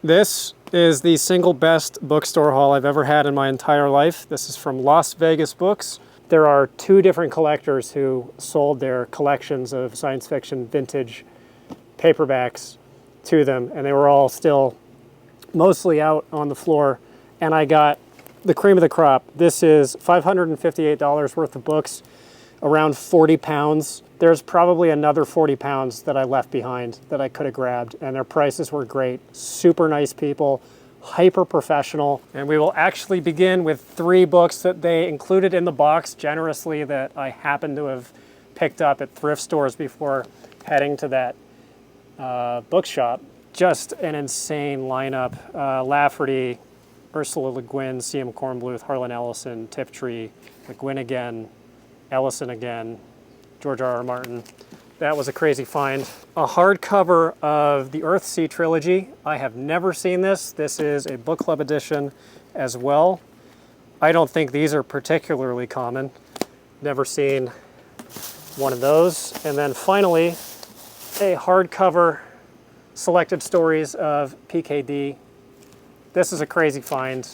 This is the single best bookstore haul I've ever had in my entire life. This is from Las Vegas Books. There are two different collectors who sold their collections of science fiction vintage paperbacks to them, and they were all still mostly out on the floor, and I got the cream of the crop. This is $558 worth of books, around 40 pounds. There's probably another 40 pounds that I left behind that I could have grabbed, and their prices were great. Super nice people, hyper professional. And we will actually begin with 3 books that they included in the box generously that I happened to have picked up at thrift stores before heading to that bookshop. Just an insane lineup. Lafferty, Ursula Le Guin, C.M. Kornbluth, Harlan Ellison, Tiptree, Le Guin again, Ellison again, George R.R. Martin. That was a crazy find. A hardcover of the Earthsea trilogy. I have never seen this. This is a book club edition as well. I don't think these are particularly common. Never seen one of those. And then finally, a hardcover selected stories of PKD. This is a crazy find.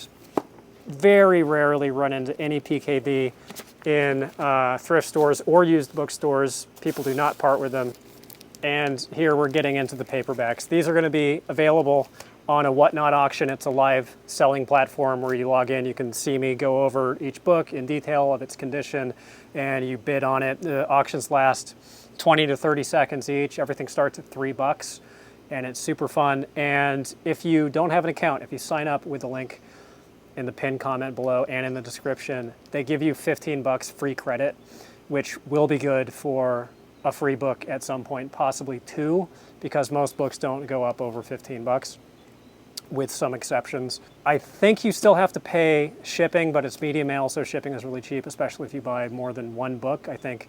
Very rarely run into any PKD in thrift stores or used bookstores. People do not part with them. And here we're getting into the paperbacks. These are going to be available on a Whatnot auction. It's a live selling platform where you log in. You can see me go over each book in detail of its condition, and you bid on it. The auctions last 20 to 30 seconds each. Everything starts at $3, and it's super fun. And if you don't have an account, if you sign up with the link in the pinned comment below and in the description, they give you $15 free credit, which will be good for a free book at some point, possibly 2, because most books don't go up over $15, with some exceptions. I think you still have to pay shipping, but it's media mail, so shipping is really cheap, especially if you buy more than one book. I think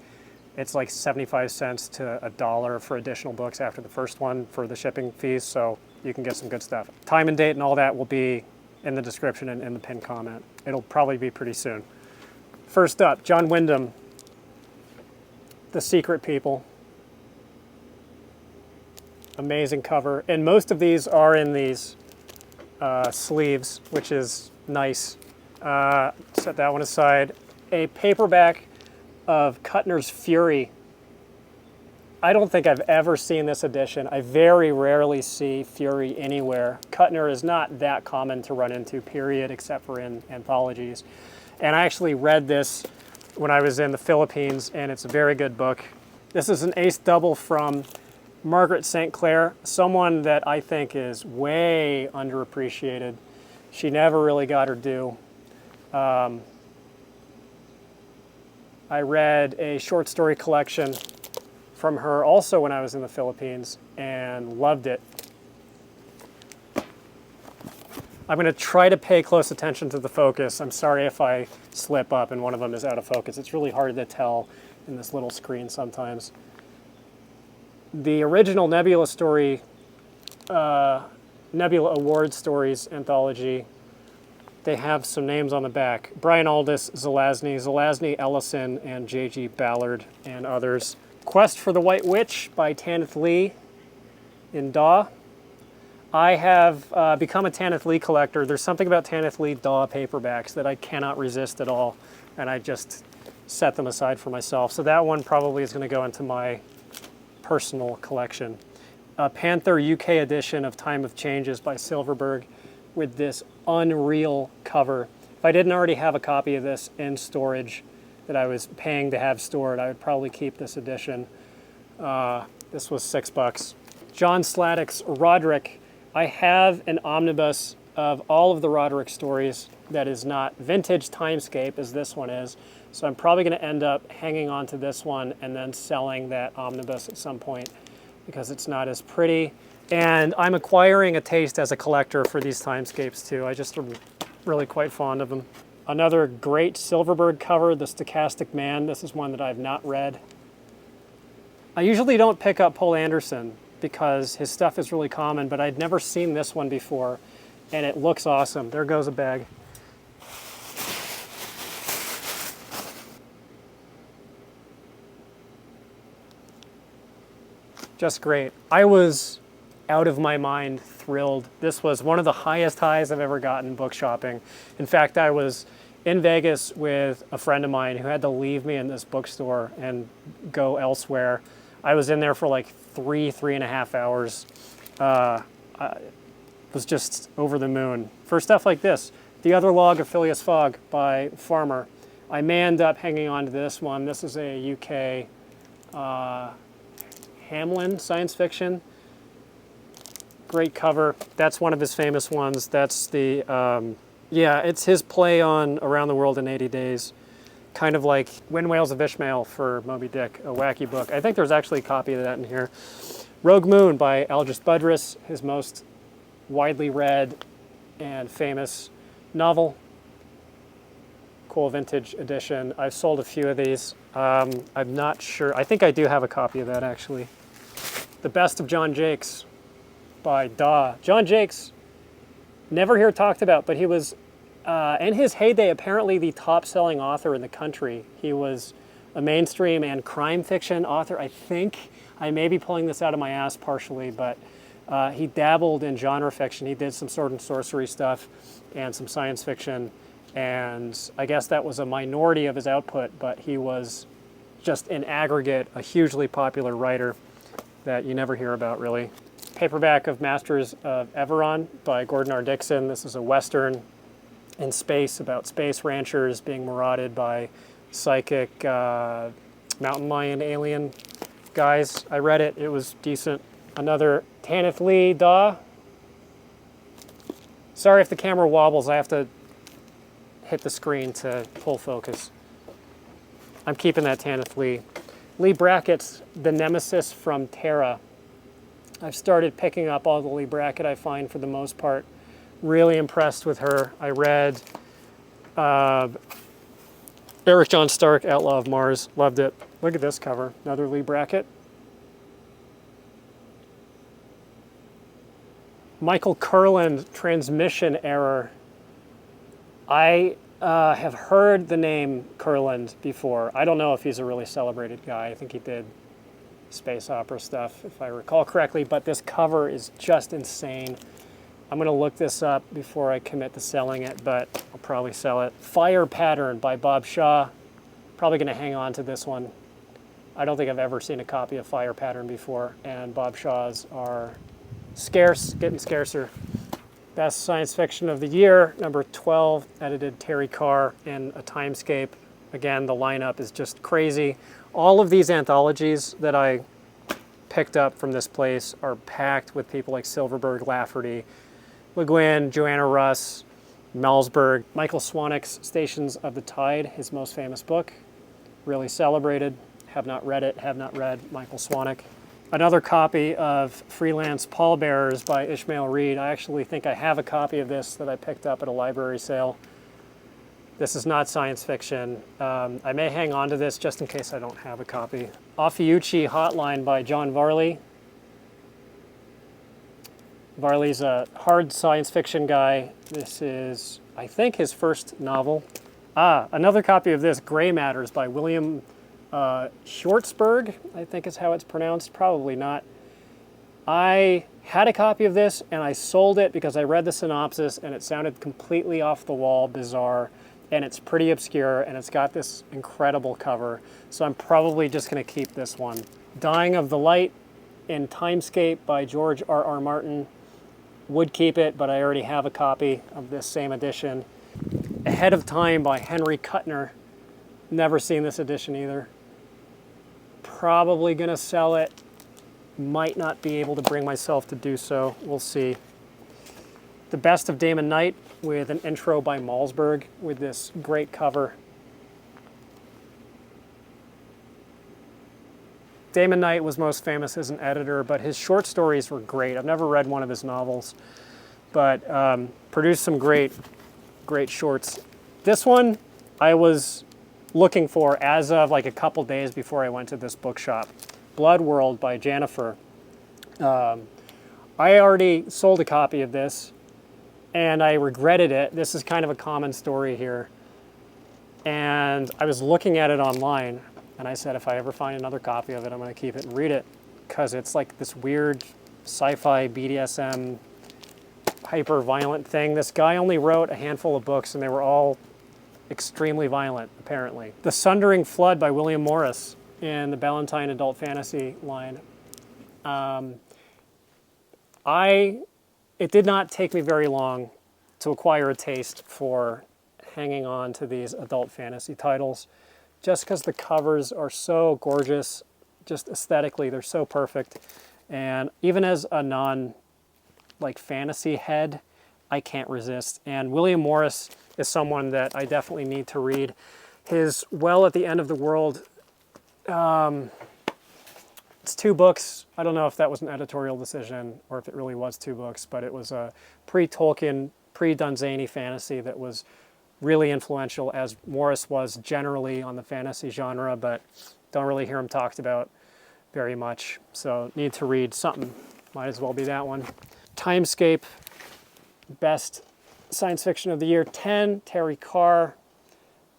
it's like 75 cents to $1 for additional books after the first one for the shipping fees, so you can get some good stuff. Time and date and all that will be in the description and in the pinned comment. It'll probably be pretty soon. First up, John Wyndham, The Secret People. Amazing cover. And most of these are in these sleeves, which is nice. Set that one aside. A paperback of Kuttner's Fury. I don't think I've ever seen this edition. I very rarely see Fury anywhere. Kuttner is not that common to run into, period, except for in anthologies. And I actually read this when I was in the Philippines, and it's a very good book. This is an ace double from Margaret St. Clair, someone that I think is way underappreciated. She never really got her due. I read a short story collection from her also when I was in the Philippines and loved it. I'm going to try to pay close attention to the focus. I'm sorry if I slip up and one of them is out of focus. It's really hard to tell in this little screen sometimes. The original Nebula story, Nebula Award Stories anthology, they have some names on the back. Brian Aldiss, Zelazny, Ellison, and J.G. Ballard, and others. Quest for the White Witch by Tanith Lee in Daw. I have become a Tanith Lee collector. There's something about Tanith Lee Daw paperbacks that I cannot resist at all, and I just set them aside for myself. So that one probably is going to go into my personal collection. Panther UK edition of Time of Changes by Silverberg with this unreal cover. If I didn't already have a copy of this in storage that I was paying to have stored, I would probably keep this edition. This was $6. John Sladek's Roderick. I have an omnibus of all of the Roderick stories that is not vintage timescape as this one is. So I'm probably going to end up hanging on to this one and then selling that omnibus at some point because it's not as pretty. And I'm acquiring a taste as a collector for these timescapes too. I just am really quite fond of them. Another great Silverberg cover, The Stochastic Man. This is one that I've not read. I usually don't pick up Poul Anderson because his stuff is really common, but I'd never seen this one before, and it looks awesome. There goes a bag. Just great. I was out of my mind thrilled. This was one of the highest highs I've ever gotten book shopping. In fact, I was in Vegas with a friend of mine who had to leave me in this bookstore and go elsewhere. I was in there for like 3.5 hours. I was just over the moon. For stuff like this, The Other Log of Phileas Fogg by Farmer. I may end up hanging on to this one. This is a UK Hamlin science fiction. Great cover. That's one of his famous ones. That's the, yeah, it's his play on Around the World in 80 Days. Kind of like Wind Whales of Ishmael for Moby Dick, a wacky book. I think there's actually a copy of that in here. Rogue Moon by Aldous Budrys, his most widely read and famous novel. Cool vintage edition. I've sold a few of these. I'm not sure. I think I do have a copy of that actually. The Best of John Jakes by Daw. John Jakes, never here talked about, but he was, in his heyday, apparently the top-selling author in the country. He was a mainstream and crime fiction author, I think. I may be pulling this out of my ass partially, but he dabbled in genre fiction. He did some sword and sorcery stuff and some science fiction, and I guess that was a minority of his output, but he was just in aggregate a hugely popular writer that you never hear about really. Paperback of Masters of Everon by Gordon R. Dixon. This is a Western in space about space ranchers being marauded by psychic mountain lion alien guys. I read it. It was decent. Another Tanith Lee Daw. Sorry if the camera wobbles. I have to hit the screen to pull focus. I'm keeping that Tanith Lee. Lee Brackett's The Nemesis from Terra. I've started picking up all the Lee Brackett I find for the most part. Really impressed with her. I read Eric John Stark, Outlaw of Mars. Loved it. Look at this cover. Another Lee Brackett. Michael Kurland, Transmission Error. I have heard the name Kurland before. I don't know if he's a really celebrated guy. I think he did space opera stuff, if I recall correctly, but this cover is just insane. I'm gonna look this up before I commit to selling it, but I'll probably sell it. Fire Pattern by Bob Shaw. Probably gonna hang on to this one. I don't think I've ever seen a copy of Fire Pattern before, and Bob Shaw's are scarce, getting scarcer. Best Science Fiction of the Year, number 12, edited Terry Carr in A Timescape. Again, the lineup is just crazy. All of these anthologies that I picked up from this place are packed with people like Silverberg, Lafferty, Le Guin, Joanna Russ, Malzberg. Michael Swanwick's Stations of the Tide, his most famous book. Really celebrated. Have not read it, have not read Michael Swanwick. Another copy of Freelance Pallbearers by Ishmael Reed. I actually think I have a copy of this that I picked up at a library sale. This is not science fiction. I may hang on to this just in case I don't have a copy. Ophiuchi Hotline by John Varley. Varley's a hard science fiction guy. This is, I think, his first novel. Another copy of this, Gray Matters by William Schwartzberg, I think is how it's pronounced. Probably not. I had a copy of this and I sold it because I read the synopsis and it sounded completely off the wall, bizarre. And it's pretty obscure, and it's got this incredible cover. So I'm probably just gonna keep this one. Dying of the Light in Timescape by George R.R. Martin. Would keep it, but I already have a copy of this same edition. Ahead of Time by Henry Kuttner. Never seen this edition either. Probably gonna sell it. Might not be able to bring myself to do so. We'll see. The Best of Damon Knight with an intro by Malzberg with this great cover. Damon Knight was most famous as an editor, but his short stories were great. I've never read one of his novels, but produced some great shorts. This one I was looking for as of like a couple days before I went to this bookshop. Blood World by Jennifer. I already sold a copy of this and I regretted it. This is kind of a common story here. And I was looking at it online and I said, if I ever find another copy of it, I'm going to keep it and read it. because it's like this weird sci-fi BDSM hyper-violent thing. This guy only wrote a handful of books, and they were all extremely violent, apparently. The Sundering Flood by William Morris in the Ballantine Adult Fantasy line. It did not take me very long to acquire a taste for hanging on to these adult fantasy titles, just because the covers are so gorgeous, just aesthetically, they're so perfect. And even as a fantasy head, I can't resist. And William Morris is someone that I definitely need to read. His Well at the End of the World, it's 2 books. I don't know if that was an editorial decision or if it really was 2 books, but it was a pre-Tolkien, pre-Dunsany fantasy that was really influential, as Morris was generally on the fantasy genre, but don't really hear him talked about very much. So need to read something. Might as well be that one. Timescape, best science fiction of the year, 10, Terry Carr.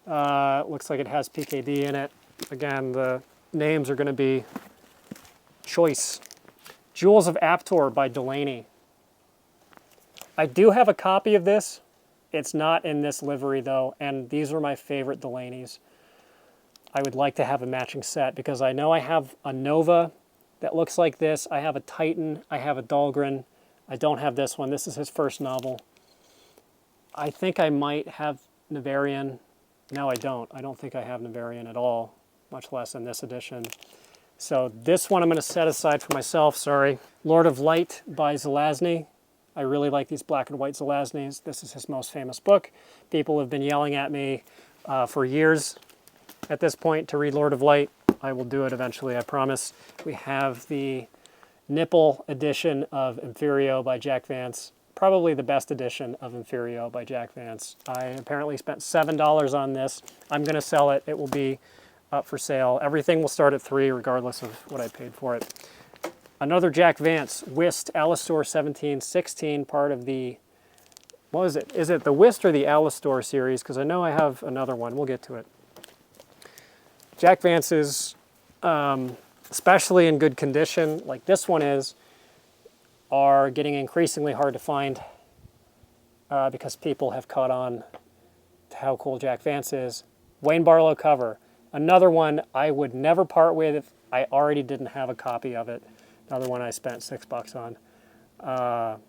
Looks like it has PKD in it. Again, the names are going to be choice. Jewels of Aptor by Delaney. I do have a copy of this. It's not in this livery though, and these are my favorite Delaneys. I would like to have a matching set because I know I have a Nova that looks like this. I have a Titan. I have a Dahlgren. I don't have this one. This is his first novel. I think I might have Navarian. No, I don't. I don't think I have Navarian at all, much less in this edition. So this one I'm going to set aside for myself, sorry. Lord of Light by Zelazny. I really like these black and white Zelazny's. This is his most famous book. People have been yelling at me for years at this point to read Lord of Light. I will do it eventually, I promise. We have the nipple edition of Imperio by Jack Vance. Probably the best edition of Imperio by Jack Vance. I apparently spent $7 on this. I'm going to sell it. It will be up for sale. Everything will start at $3 regardless of what I paid for it. Another Jack Vance, Whist, Alastor 1716, part of the, what is it? Is it the Whist or the Alastor series? Because I know I have another one. We'll get to it. Jack Vance's, especially in good condition, like this one is, are getting increasingly hard to find because people have caught on to how cool Jack Vance is. Wayne Barlow cover. Another one I would never part with if I already didn't have a copy of it. Another one I spent $6 on.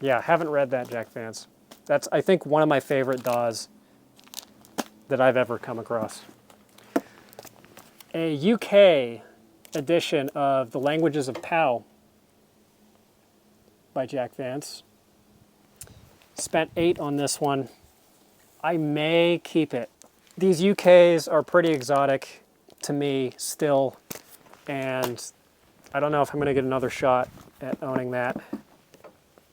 Yeah, haven't read that Jack Vance. That's, I think, one of my favorite DAWs that I've ever come across. A UK edition of The Languages of Pow by Jack Vance. Spent $8 on this one. I may keep it. These UKs are pretty exotic to me still, and I don't know if I'm going to get another shot at owning that.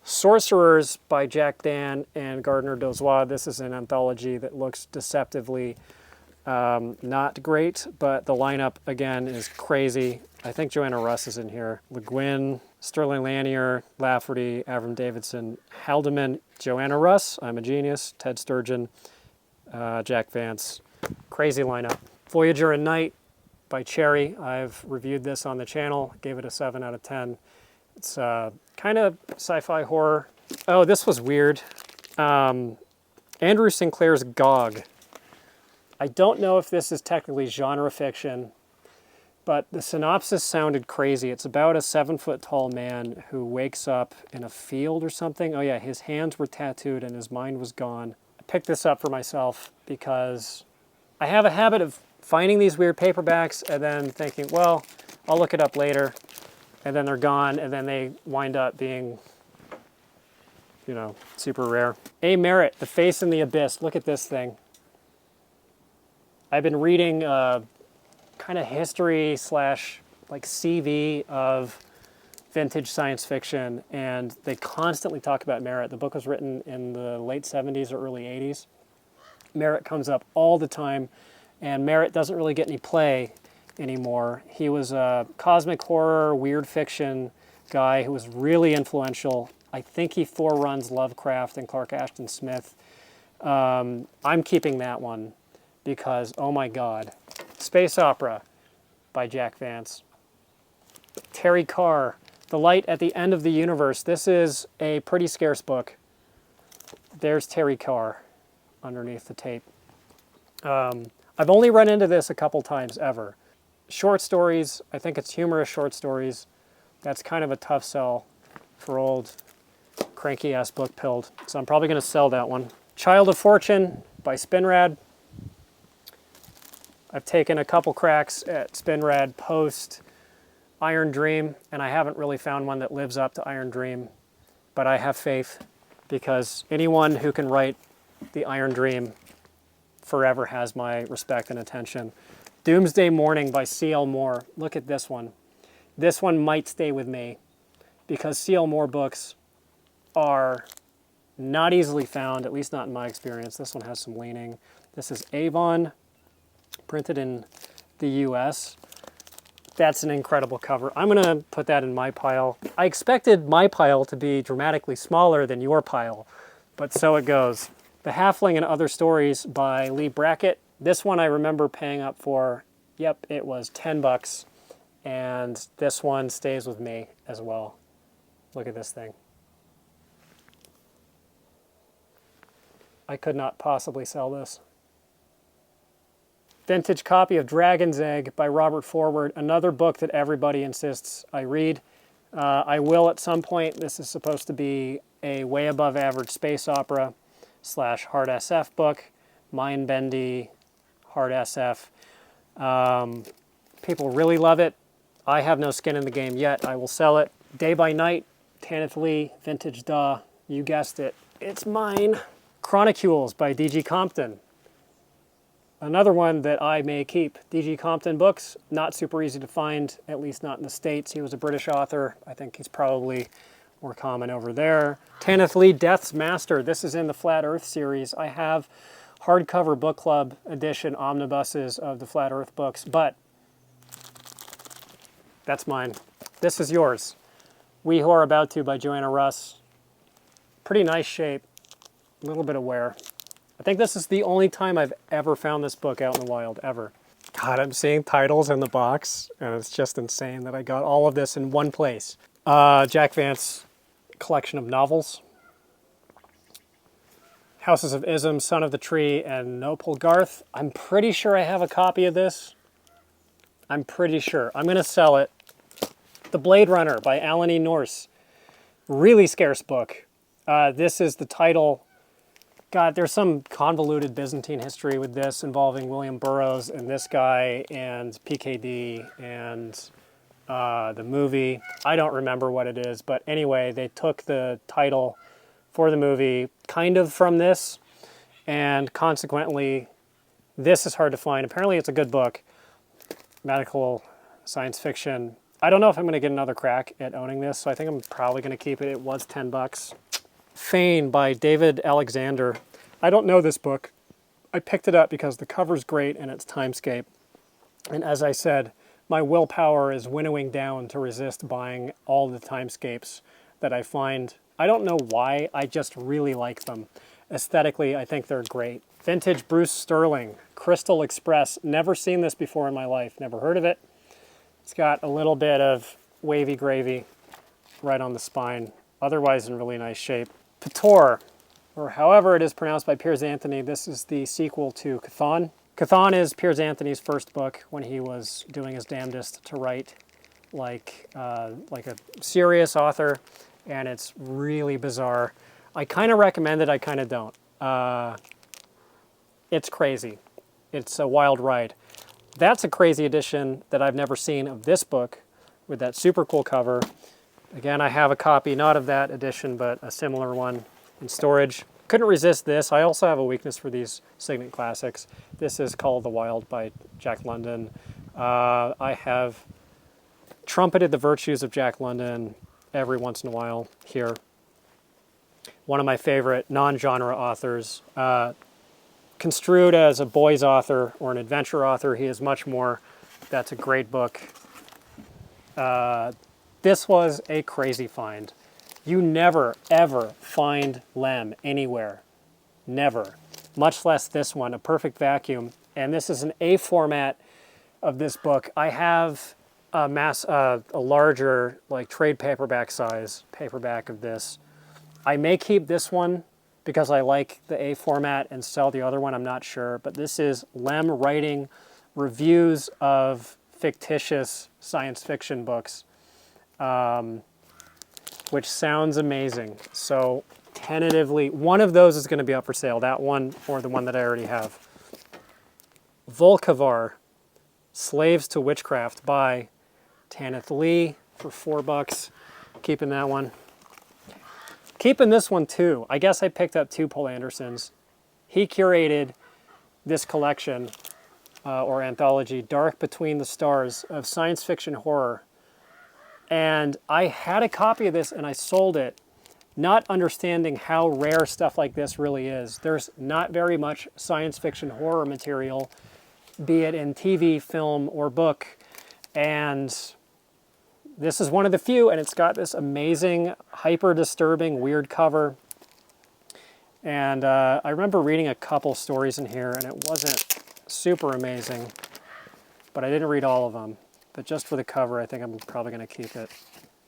Sorcerers by Jack Dan and Gardner Dozois. This is an anthology that looks deceptively not great, but the lineup, again, is crazy. I think Joanna Russ is in here. Le Guin, Sterling Lanier, Lafferty, Avram Davidson, Haldeman, Joanna Russ, I'm a Genius, Ted Sturgeon, Jack Vance. Crazy lineup. Voyager and Night by Cherry. I've reviewed this on the channel, gave it a 7 out of 10. It's kind of sci-fi horror. Oh, this was weird. Andrew Sinclair's Gog. I don't know if this is technically genre fiction, but the synopsis sounded crazy. It's about a 7-foot-tall man who wakes up in a field or something. Oh yeah, his hands were tattooed and his mind was gone. I picked this up for myself because I have a habit of finding these weird paperbacks and then thinking, well, I'll look it up later. And then they're gone, and then they wind up being, you know, super rare. A. Merritt, The Face in the Abyss. Look at this thing. I've been reading kind of history slash like CV of vintage science fiction, and they constantly talk about Merritt. The book was written in the late 70s or early 80s. Merritt comes up all the time, and Merritt doesn't really get any play anymore. He was a cosmic horror, weird fiction guy who was really influential. I think he foreruns Lovecraft and Clark Ashton Smith. I'm keeping that one because, oh my God. Space Opera by Jack Vance. Terry Carr, The Light at the End of the Universe. This is a pretty scarce book. There's Terry Carr underneath the tape. I've only run into this a couple times ever. Short stories, I think it's humorous short stories. That's kind of a tough sell for old cranky-ass book pilled. So I'm probably going to sell that one. Child of Fortune by Spinrad. I've taken a couple cracks at Spinrad post Iron Dream, and I haven't really found one that lives up to Iron Dream, but I have faith because anyone who can write the Iron Dream forever has my respect and attention. Doomsday Morning by C.L. Moore. Look at this one. This one might stay with me because C.L. Moore books are not easily found, at least not in my experience. This one has some leaning. This is Avon, printed in the US. That's an incredible cover. I'm going to put that in my pile. I expected my pile to be dramatically smaller than your pile, but so it goes. The Halfling and Other Stories by Lee Brackett. This one I remember paying up for, yep, it was 10 bucks. And this one stays with me as well. Look at this thing. I could not possibly sell this. Vintage copy of Dragon's Egg by Robert Forward, another book that everybody insists I read. I will at some point. This is supposed to be a way above average space opera / hard SF book, mind-bendy, hard SF. People really love it. I have no skin in the game yet. I will sell it. Day by Night, Tanith Lee, vintage duh. You guessed it. It's mine. Chronicles by D.G. Compton. Another one that I may keep. D.G. Compton books, not super easy to find, at least not in the States. He was a British author. I think he's probably more common over there. Tanith Lee, Death's Master. This is in the Flat Earth series. I have hardcover book club edition omnibuses of the Flat Earth books, but that's mine. This is yours. We Who Are About To by Joanna Russ. Pretty nice shape. A little bit of wear. I think this is the only time I've ever found this book out in the wild, ever. God, I'm seeing titles in the box, and it's just insane that I got all of this in one place. Jack Vance collection of novels. Houses of Ism, Son of the Tree, and Nopal Garth. I'm pretty sure I have a copy of this. I'm pretty sure. I'm going to sell it. The Blade Runner by Alan E. Nourse. Really scarce book. This is the title. God, there's some convoluted Byzantine history with this involving William Burroughs and this guy and PKD and the movie. I don't remember what it is, but anyway, they took the title for the movie kind of from this, and consequently, this is hard to find. Apparently, it's a good book. Medical science fiction. I don't know if I'm going to get another crack at owning this, so I think I'm probably going to keep it. It was 10 bucks. Fane by David Alexander. I don't know this book. I picked it up because the cover's great and it's timescape. And as I said, my willpower is winnowing down to resist buying all the timescapes that I find. I don't know why, I just really like them. Aesthetically, I think they're great. Vintage Bruce Sterling, Crystal Express. Never seen this before in my life, never heard of it. It's got a little bit of wavy gravy right on the spine. Otherwise in really nice shape. P'Tor, or however it is pronounced by Piers Anthony. This is the sequel to Chthon. Chthon is Piers Anthony's first book when he was doing his damnedest to write like a serious author, and it's really bizarre. I kind of recommend it, I kind of don't. It's crazy. It's a wild ride. That's a crazy edition that I've never seen of this book with that super cool cover. Again, I have a copy, not of that edition, but a similar one in storage. Couldn't resist this. I also have a weakness for these Signet classics. This is Call of the Wild by Jack London. I have trumpeted the virtues of Jack London every once in a while here. One of my favorite non-genre authors. Construed as a boys author or an adventure author, he is much more. That's a great book. This was a crazy find. You never, ever find Lem anywhere. Never. Much less this one, a perfect vacuum. And this is an A format of this book. I have a larger, like trade paperback size paperback of this. I may keep this one because I like the A format and sell the other one, I'm not sure. But this is Lem writing reviews of fictitious science fiction books, which sounds amazing. So tentatively, one of those is going to be up for sale, that one or the one that I already have. Volcavar, Slaves to Witchcraft by Tanith Lee for $4. Keeping that one. Keeping this one too. I guess I picked up 2 Poul Andersons. He curated this collection or anthology, Dark Between the Stars, of science fiction horror. And I had a copy of this and I sold it, not understanding how rare stuff like this really is. There's not very much science fiction horror material, be it in TV, film, or book. And this is one of the few, and it's got this amazing, hyper disturbing, weird cover. And I remember reading a couple stories in here, and it wasn't super amazing, but I didn't read all of them. But just for the cover, I think I'm probably going to keep it.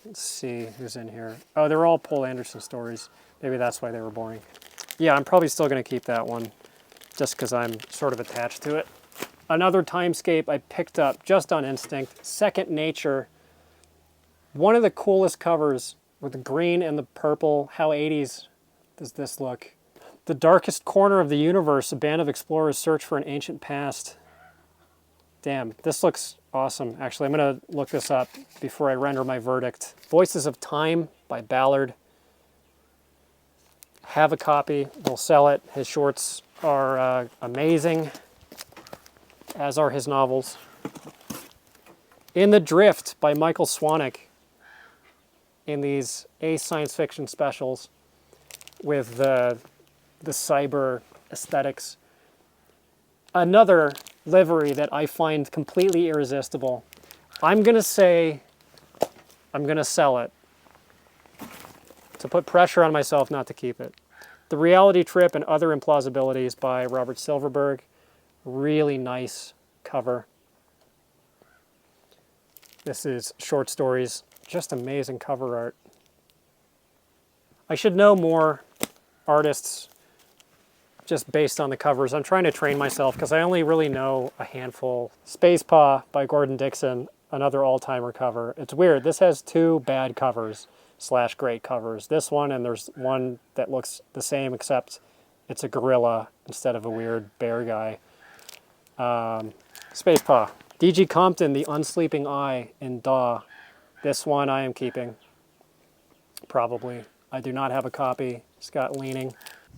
Let's see who's in here. Oh, they're all Poul Anderson stories. Maybe that's why they were boring. Yeah, I'm probably still going to keep that one, just because I'm sort of attached to it. Another timescape I picked up just on instinct, Second Nature. One of the coolest covers with the green and the purple. How 80s does this look? The Darkest Corner of the Universe, a band of explorers search for an ancient past. Damn, this looks awesome. Actually, I'm going to look this up before I render my verdict. Voices of Time by Ballard. Have a copy. We'll sell it. His shorts are amazing, as are his novels. In the Drift by Michael Swanwick, in these Ace science fiction specials with the cyber aesthetics. Another livery that I find completely irresistible. I'm going to say I'm going to sell it to put pressure on myself not to keep it. The Reality Trip and Other Implausibilities by Robert Silverberg. Really nice cover. This is short stories. Just amazing cover art. I should know more artists just based on the covers. I'm trying to train myself because I only really know a handful. Space Paw by Gordon Dixon, another all-timer cover. It's weird. This has 2 bad covers / great covers. This one, and there's one that looks the same except it's a gorilla instead of a weird bear guy. Space Paw. D.G. Compton, The Unsleeping Eye in Daw. This one I am keeping, probably. I do not have a copy. Scott Leaning.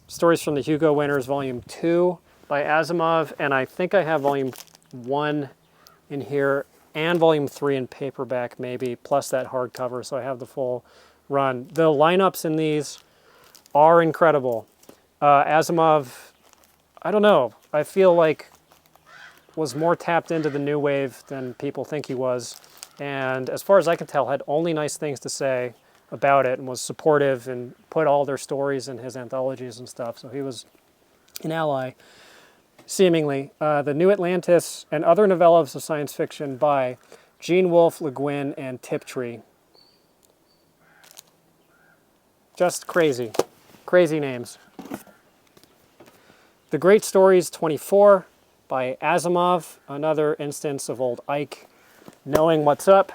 Stories from the Hugo Winners, Volume 2 by Asimov, and I think I have Volume 1 in here, and Volume 3 in paperback maybe, plus that hardcover, so I have the full run. The lineups in these are incredible. Asimov, I don't know, I feel like was more tapped into the new wave than people think he was. And as far as I can tell, had only nice things to say about it and was supportive and put all their stories in his anthologies and stuff. So he was an ally, seemingly. The New Atlantis and Other Novellas of Science Fiction by Gene Wolfe, Le Guin, and Tiptree. Just crazy. Crazy names. The Great Stories 24 by Asimov, another instance of old Ike knowing what's up.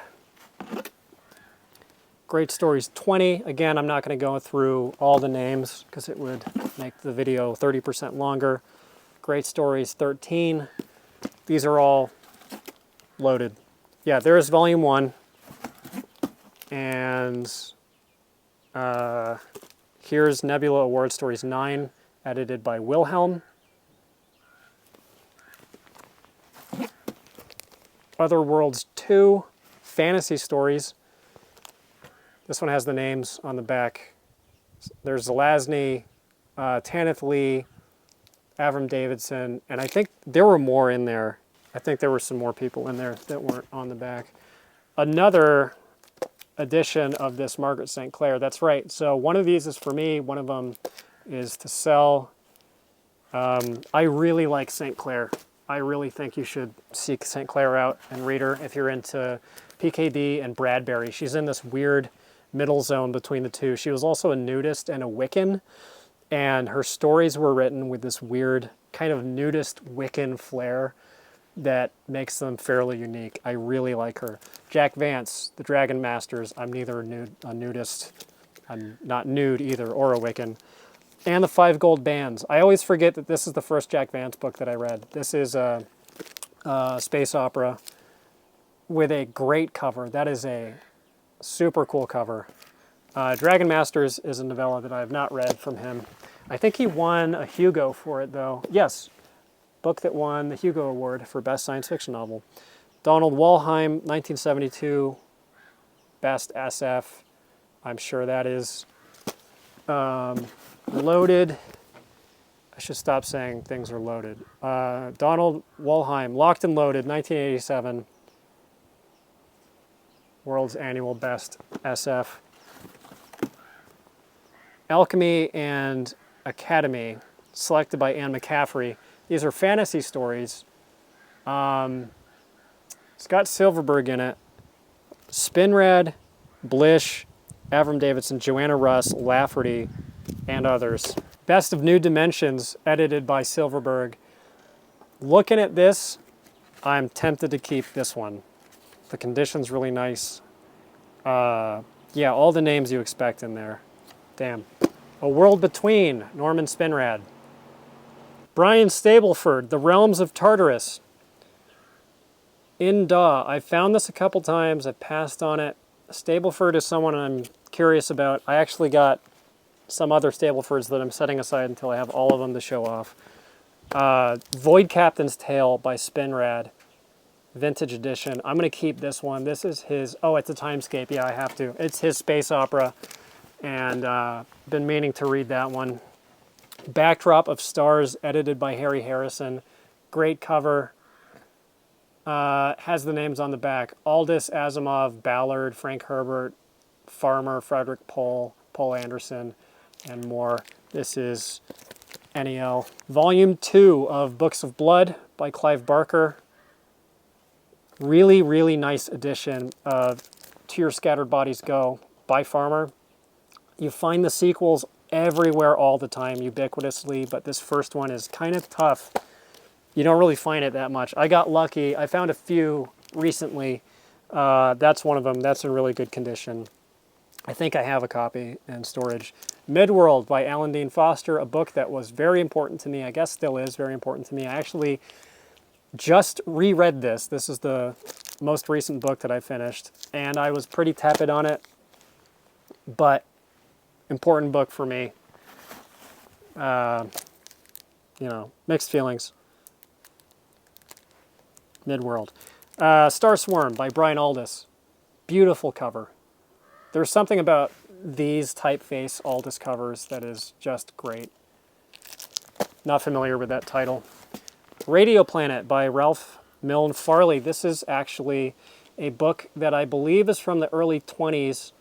Great Stories 20. Again, I'm not going to go through all the names because it would make the video 30% longer. Great Stories 13. These are all loaded. Yeah, there's Volume 1. And here's Nebula Award Stories 9, edited by Wilhelm. Other Worlds 2, Fantasy Stories. This one has the names on the back. There's Zelazny, Tanith Lee, Avram Davidson, and I think there were more in there. I think there were some more people in there that weren't on the back. Another edition of this Margaret St. Clair. That's right. So one of these is for me. One of them is to sell. I really like St. Clair. I really think you should seek St. Clair out and read her if you're into PKD and Bradbury. She's in this weird middle zone between the two. She was also a nudist and a Wiccan, and her stories were written with this weird kind of nudist Wiccan flair that makes them fairly unique. I really like her. Jack Vance, The Dragon Masters. I'm neither a nudist, I'm not nude either, or a Wiccan. And The Five Gold Bands. I always forget that this is the first Jack Vance book that I read. This is a space opera with a great cover. That is a super cool cover. Dragon Masters is a novella that I have not read from him. I think he won a Hugo for it, though. Yes, book that won the Hugo Award for Best Science Fiction Novel. Donald Wollheim, 1972, Best SF. I'm sure that is loaded. I should stop saying things are loaded. Donald Wollheim, Locked and Loaded, 1987. World's Annual Best SF. Alchemy and Academy, selected by Anne McCaffrey. These are fantasy stories. It's got Silverberg in it. Spinrad, Blish, Avram Davidson, Joanna Russ, Lafferty, and others. Best of New Dimensions, edited by Silverberg. Looking at this, I'm tempted to keep this one. The condition's really nice. Yeah, all the names you expect in there. Damn. A World Between, Norman Spinrad. Brian Stableford, The Realms of Tartarus. In Daw. I found this a couple times. I passed on it. Stableford is someone I'm curious about. I actually got some other Staplefords that I'm setting aside until I have all of them to show off. Void Captain's Tale by Spinrad. Vintage edition. I'm going to keep this one. This is his... Oh, it's a Timescape. Yeah, I have to. It's his space opera. And been meaning to read that one. Backdrop of Stars, edited by Harry Harrison. Great cover. Has the names on the back. Aldous Asimov, Ballard, Frank Herbert, Farmer, Frederick Pohl, Paul Anderson, and more. This is NEL. Volume 2 of Books of Blood by Clive Barker. Really, really nice edition of To Your Scattered Bodies Go by Farmer. You find the sequels everywhere all the time, ubiquitously, but this first one is kind of tough. You don't really find it that much. I got lucky. I found a few recently. That's one of them. That's in really good condition. I think I have a copy in storage. Midworld by Alan Dean Foster, a book that was very important to me. I guess still is very important to me. I actually just reread this. This is the most recent book that I finished, and I was pretty tepid on it, but important book for me. You know, mixed feelings. Midworld. Star Swarm by Brian Aldiss. Beautiful cover. There's something about these typeface Aldiss covers that is just great. Not familiar with that title. Radio Planet by Ralph Milne Farley. This is actually a book that I believe is from the early 20s.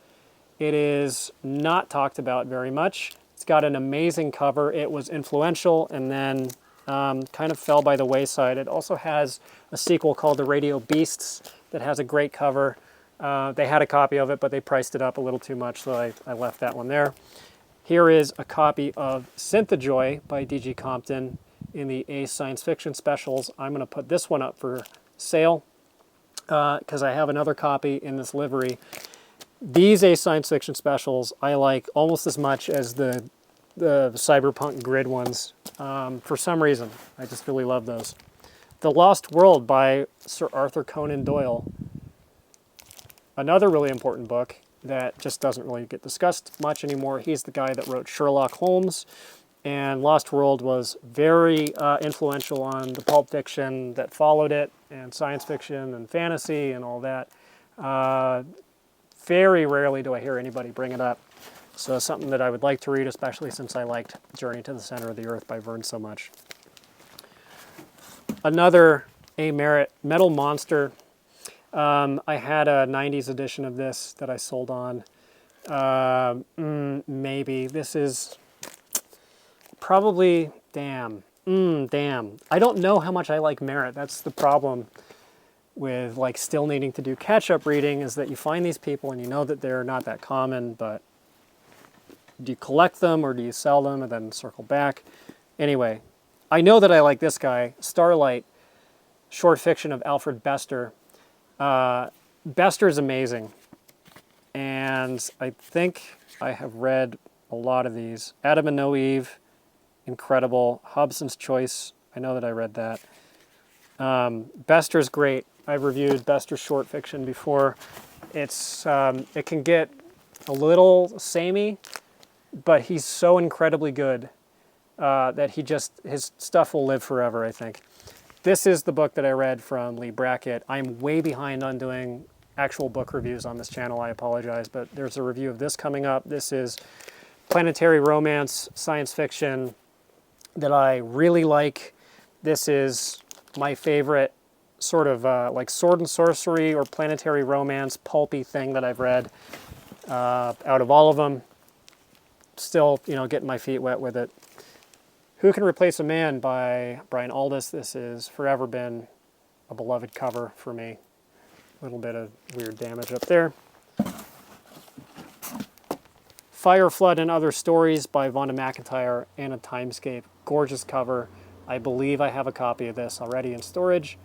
It is not talked about very much. It's got an amazing cover. It was influential and then kind of fell by the wayside. It also has a sequel called The Radio Beasts that has a great cover. They had a copy of it, but they priced it up a little too much, so I left that one there. Here is a copy of Synthojoy by D.G. Compton in the Ace Science Fiction Specials. I'm going to put this one up for sale because I have another copy in this livery. These Ace Science Fiction Specials I like almost as much as the Cyberpunk Grid ones. For some reason, I just really love those. The Lost World by Sir Arthur Conan Doyle. Another really important book that just doesn't really get discussed much anymore. He's the guy that wrote Sherlock Holmes, and Lost World was very influential on the pulp fiction that followed it, and science fiction and fantasy and all that. Very rarely do I hear anybody bring it up. So it's something that I would like to read, especially since I liked Journey to the Center of the Earth by Verne so much. Another A. Merritt, Metal Monster. I had a 90s edition of this that I sold on. Maybe. This is probably, damn. I don't know how much I like Merritt. That's the problem. with like still needing to do catch-up reading is that you find these people and you know that they're not that common, but do you collect them or do you sell them and then circle back? Anyway, I know that I like this guy, Starlight, short fiction of Alfred Bester. Bester is amazing, and I think I have read a lot of these. Adam and No Eve, incredible. Hobson's Choice, I know that I read that. Bester's great. I've reviewed Bester's short fiction before. It's it can get a little samey, but he's so incredibly good that his stuff will live forever, I think. This is the book that I read from Lee Brackett. I'm way behind on doing actual book reviews on this channel. I apologize, but there's a review of this coming up. This is planetary romance, science fiction that I really like. This is my favorite sort of like sword and sorcery or planetary romance pulpy thing that I've read out of all of them. Still, you know, getting my feet wet with it. Who Can Replace a Man by Brian Aldiss. This has forever been a beloved cover for me. A little bit of weird damage up there. Fire, Flood, and Other Stories by Vonda McIntyre and a Timescape. Gorgeous cover. I believe I have a copy of this already in storage,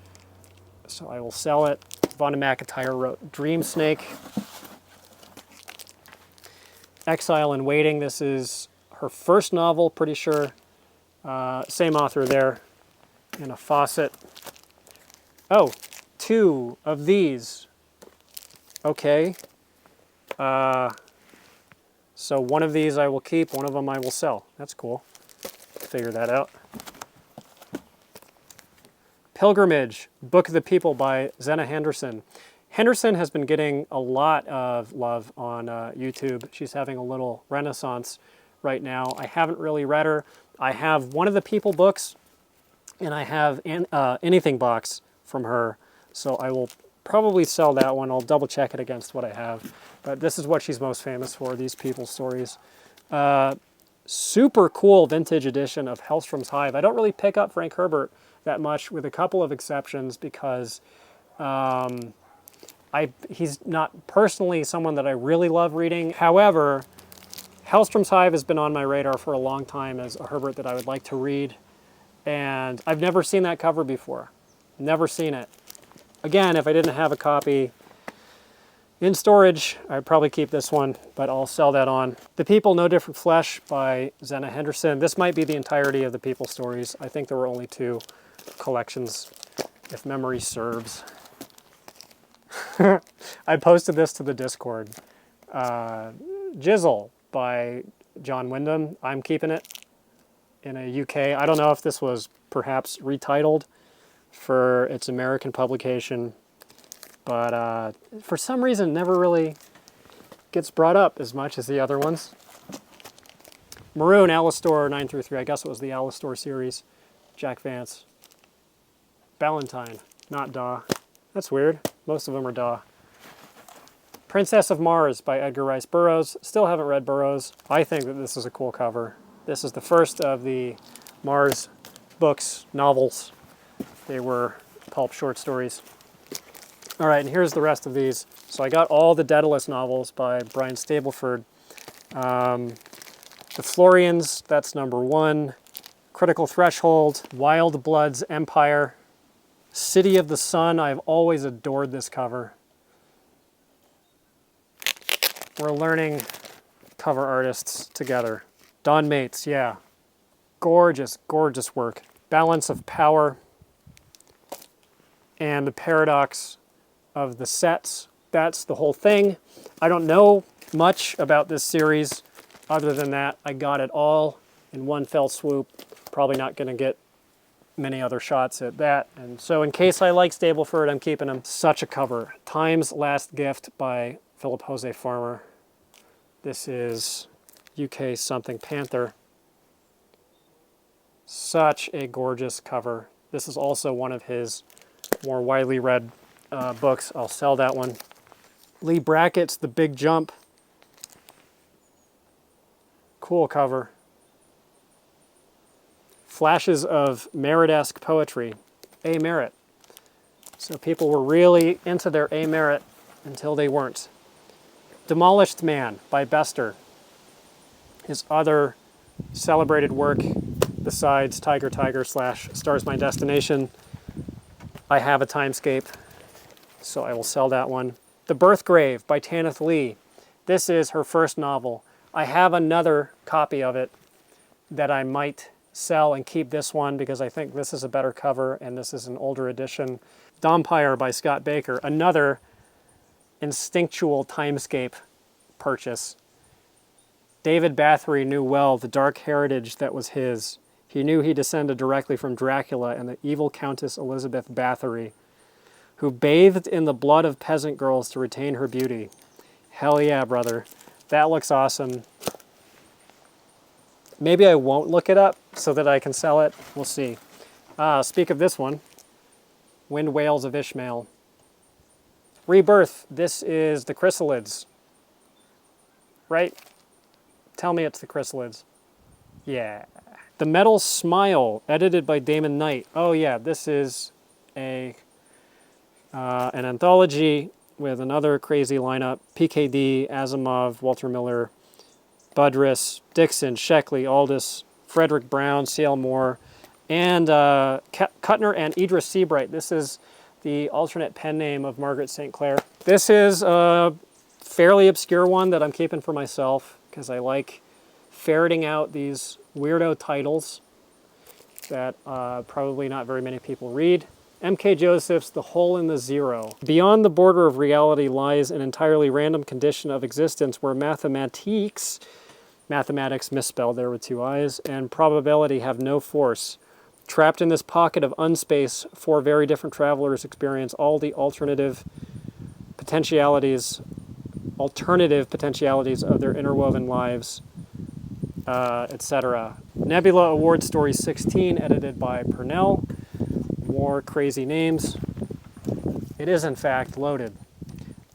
so I will sell it. Vonda McIntyre wrote Dream Snake. Exile in Waiting. This is her first novel, pretty sure. Same author there. And a faucet. Oh, 2 of these. Okay. So one of these I will keep, one of them I will sell. That's cool. Figure that out. Pilgrimage, Book of the People by Zena Henderson. Henderson has been getting a lot of love on YouTube. She's having a little renaissance right now. I haven't really read her. I have one of the People books, and I have Anything box from her, so I will probably sell that one. I'll double check it against what I have, but this is what she's most famous for, these People stories. Super cool vintage edition of Hellstrom's Hive. I don't really pick up Frank Herbert that much, with a couple of exceptions, because he's not personally someone that I really love reading. However, Hellstrom's Hive has been on my radar for a long time as a Herbert that I would like to read, and I've never seen that cover before. Never seen it. Again, if I didn't have a copy in storage, I'd probably keep this one, but I'll sell that on. The People, No Different Flesh by Zena Henderson. This might be the entirety of the People stories. I think there were only 2 collections, if memory serves. I posted this to the Discord. Jizzle by John Wyndham. I'm keeping it in a UK. I don't know if this was perhaps retitled for its American publication, but for some reason never really gets brought up as much as the other ones. Maroon, Alastor 9-3. I guess it was the Alastor series. Jack Vance. Ballantine, not Daw. That's weird. Most of them are Daw. Princess of Mars by Edgar Rice Burroughs. Still haven't read Burroughs. I think that this is a cool cover. This is the first of the Mars books, novels. They were pulp short stories. All right, and here's the rest of these. So I got all the Daedalus novels by Brian Stableford. The Florians, that's number 1. Critical Threshold, Wild Blood's Empire. City of the Sun, I've always adored this cover. We're learning cover artists together. Don Mates, yeah. Gorgeous, gorgeous work. Balance of Power and the Paradox of the Sets. That's the whole thing. I don't know much about this series other than that I got it all in one fell swoop. Probably not going to get many other shots at that. And so in case I like Stableford, I'm keeping him. Such a cover. Time's Last Gift by Philip Jose Farmer. This is UK something Panther. Such a gorgeous cover. This is also one of his more widely read books. I'll sell that one. Lee Brackett's The Big Jump. Cool cover. Flashes of Merritt-esque Poetry. A. Merritt. So people were really into their A merit until they weren't. Demolished Man by Bester. His other celebrated work besides Tiger Tiger / Stars My Destination. I have a Timescape, so I will sell that one. The Birth Grave by Tanith Lee. This is her first novel. I have another copy of it that I might sell and keep this one because I think this is a better cover and this is an older edition. Dompire by Scott Baker, another instinctual Timescape purchase. David Bathory knew well the dark heritage that was his. He knew he descended directly from Dracula and the evil Countess Elizabeth Bathory, who bathed in the blood of peasant girls to retain her beauty. Hell yeah, brother. That looks awesome. Maybe I won't look it up so that I can sell it. We'll see. Speak of this one, Wind Wails of Ishmael. Rebirth. This is the Chrysalids. Right? Tell me it's the Chrysalids. Yeah. The Metal Smile, edited by Damon Knight. Oh yeah, this is an anthology with another crazy lineup. PKD, Asimov, Walter Miller, Budrus, Dixon, Sheckley, Aldous, Frederick Brown, C.L. Moore, and Kuttner and Idris Seabright. This is the alternate pen name of Margaret St. Clair. This is a fairly obscure one that I'm keeping for myself because I like ferreting out these weirdo titles that probably not very many people read. M.K. Joseph's The Hole in the Zero. Beyond the border of reality lies an entirely random condition of existence where mathematics misspelled there with 2 I's, and probability have no force. Trapped in this pocket of unspace, 4 very different travelers experience all the alternative potentialities of their interwoven lives, etc. Nebula Award Story 16, edited by Purnell. More crazy names. It is, in fact, loaded.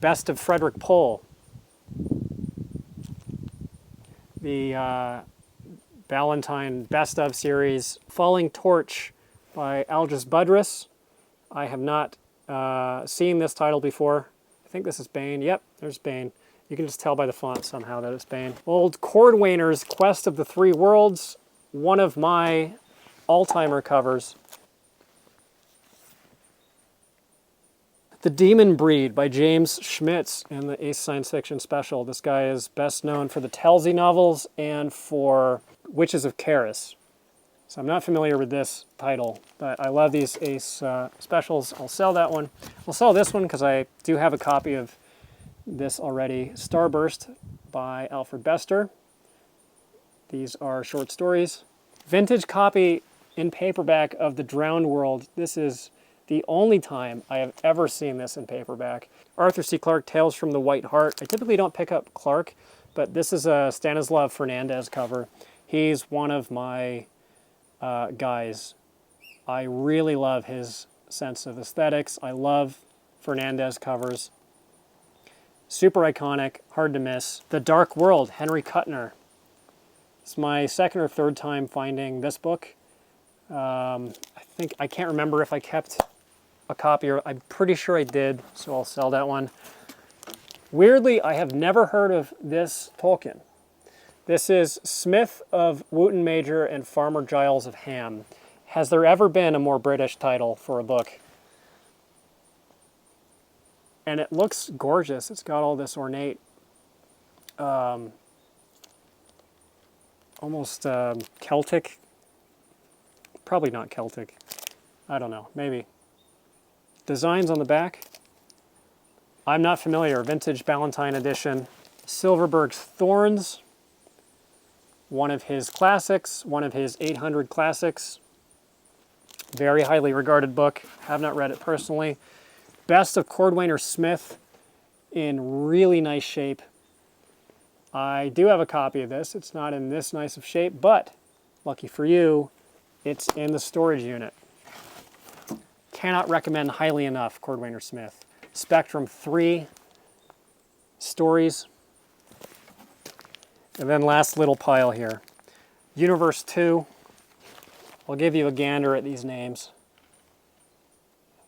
Best of Frederick Pohl. The Ballantine Best of series. Falling Torch by Aldous Budrus. I have not seen this title before. I think this is Bane. Yep, there's Bane. You can just tell by the font somehow that it's Bane. Old Cordwainer's Quest of the Three Worlds. One of my all-timer covers. The Demon Breed by James Schmitz in the Ace Science Fiction Special. This guy is best known for the Telsey novels and for Witches of Karis. So I'm not familiar with this title, but I love these Ace specials. I'll sell that one. I'll sell this one because I do have a copy of this already. Starburst by Alfred Bester. These are short stories. Vintage copy in paperback of The Drowned World. This is the only time I have ever seen this in paperback. Arthur C. Clarke, Tales from the White Heart. I typically don't pick up Clarke, but this is a Stanislav Fernandez cover. He's one of my guys. I really love his sense of aesthetics. I love Fernandez covers. Super iconic, hard to miss. The Dark World, Henry Kuttner. It's my second or third time finding this book. I can't remember if I kept a copy, or I'm pretty sure I did, so I'll sell that one. Weirdly, I have never heard of this Tolkien. This is Smith of Wootton Major and Farmer Giles of Ham. Has there ever been a more British title for a book? And it looks gorgeous. It's got all this ornate, almost Celtic. Probably not Celtic. I don't know, maybe. Designs on the back. I'm not familiar. Vintage Ballantine edition. Silverberg's Thorns. One of his classics, one of his 800 classics. Very highly regarded book. Have not read it personally. Best of Cordwainer Smith in really nice shape. I do have a copy of this. It's not in this nice of shape, but lucky for you, it's in the storage unit. Cannot recommend highly enough Cordwainer Smith. Spectrum 3 stories. And then last little pile here. Universe 2. I'll give you a gander at these names.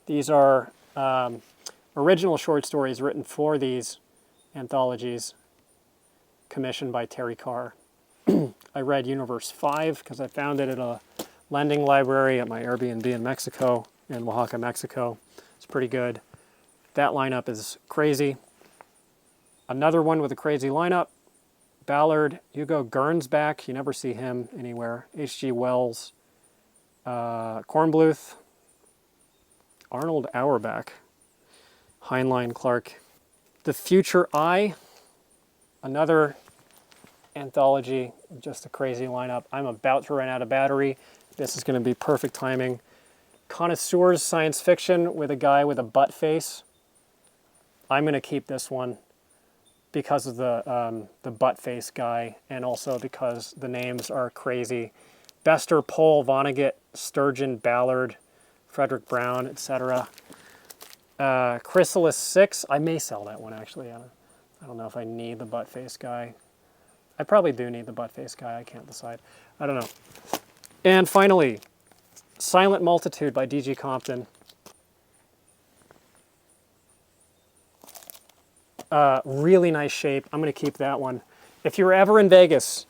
These are original short stories written for these anthologies, commissioned by Terry Carr. I read Universe 5 because I found it at a lending library at my Airbnb in Mexico, in Oaxaca, Mexico. It's pretty good. That lineup is crazy. Another one with a crazy lineup, Ballard, Hugo Gernsback, you never see him anywhere. H.G. Wells, Kornbluth, Arnold Auerbach, Heinlein Clark. The Future I, another anthology, just a crazy lineup. I'm about to run out of battery. This is going to be perfect timing. Connoisseurs Science Fiction with a guy with a butt face. I'm going to keep this one because of the butt face guy, and also because the names are crazy. Bester, Pohl, Vonnegut, Sturgeon, Ballard, Frederick Brown, etc. Chrysalis 6, I may sell that one actually. I don't know if I need the butt face guy. I probably do need the butt face guy, I can't decide. I don't know. And finally, Silent Multitude by D.G. Compton. Really nice shape. I'm going to keep that one. If you're ever in Vegas,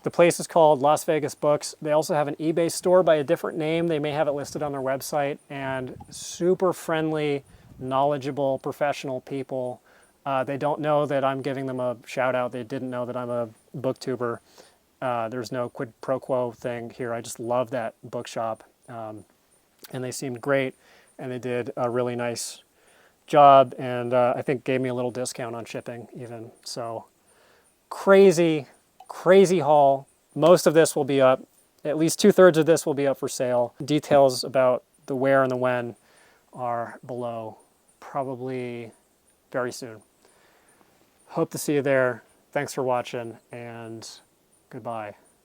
the place is called Las Vegas Books. They also have an eBay store by a different name. They may have it listed on their website. And super friendly, knowledgeable, professional people. They don't know that I'm giving them a shout out. They didn't know that I'm a booktuber. There's no quid pro quo thing here. I just love that bookshop. And they seemed great. And they did a really nice job, and I think gave me a little discount on shipping even. So crazy, crazy haul. Most of this will be up. At least 2/3 of this will be up for sale. Details about the where and the when are below, probably very soon. Hope to see you there. Thanks for watching, and goodbye.